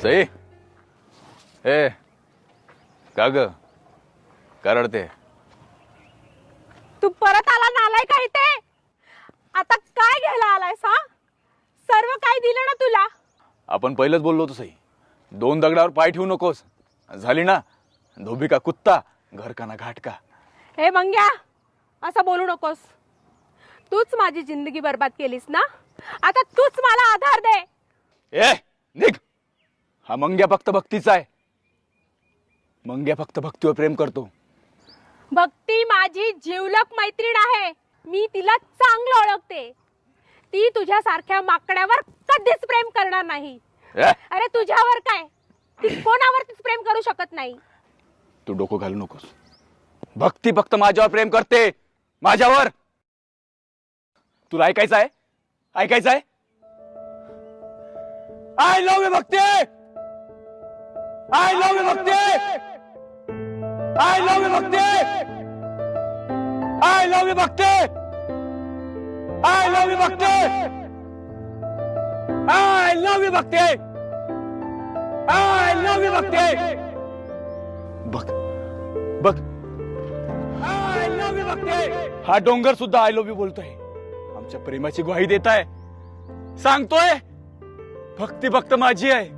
सई ए का ग का रडते? तू परत आला नालाय का इथे? आता काय घ्यायला आलायस हा? सर्व काय दिलं ना तुला? आपण पहिलंच बोललो होतो सई, 2 दगडावर पाय ठेवू नकोस. झाली ना धोबी का कुत्ता घर का ना घाट का. हे मंग्या, असं बोलू नकोस. तूच माझी जिंदगी बर्बाद केलीस ना, आता तूच मला आधार दे. ए निघ. हा मंग्या फक्त भक्तीचा आहे. मंग्या फक्त भक्तीवर प्रेम करतो. भक्ती माझी जिवलग मैत्रीण आहे. मी तिला चांगलं ओळखते. ती तुझ्या सारख्या माकड्यावर कधीच प्रेम करणार नाही. ए, अरे तुझ्यावर काय, ती कोणावरतीच प्रेम करू शकत नाही. तू डोकं घालू नकोस. भक्ती फक्त माझ्यावर प्रेम करते, माझ्यावर. तुला ऐकायचं आहे? ऐकायचं आहे? I love you Bhakti. I love you Bhakti. I love you Bhakti. I love you Bhakti. I love you Bhakti. I love you Bhakti. I love you Bhakti. बघ बघ, आय लव्ह यू भक्ती. हा डोंगर सुद्धा आय लव्ह यू बोलतोय. आमच्या प्रेमाची ग्वाही देत आहे. सांगतोय भक्ती फक्त माझी आहे.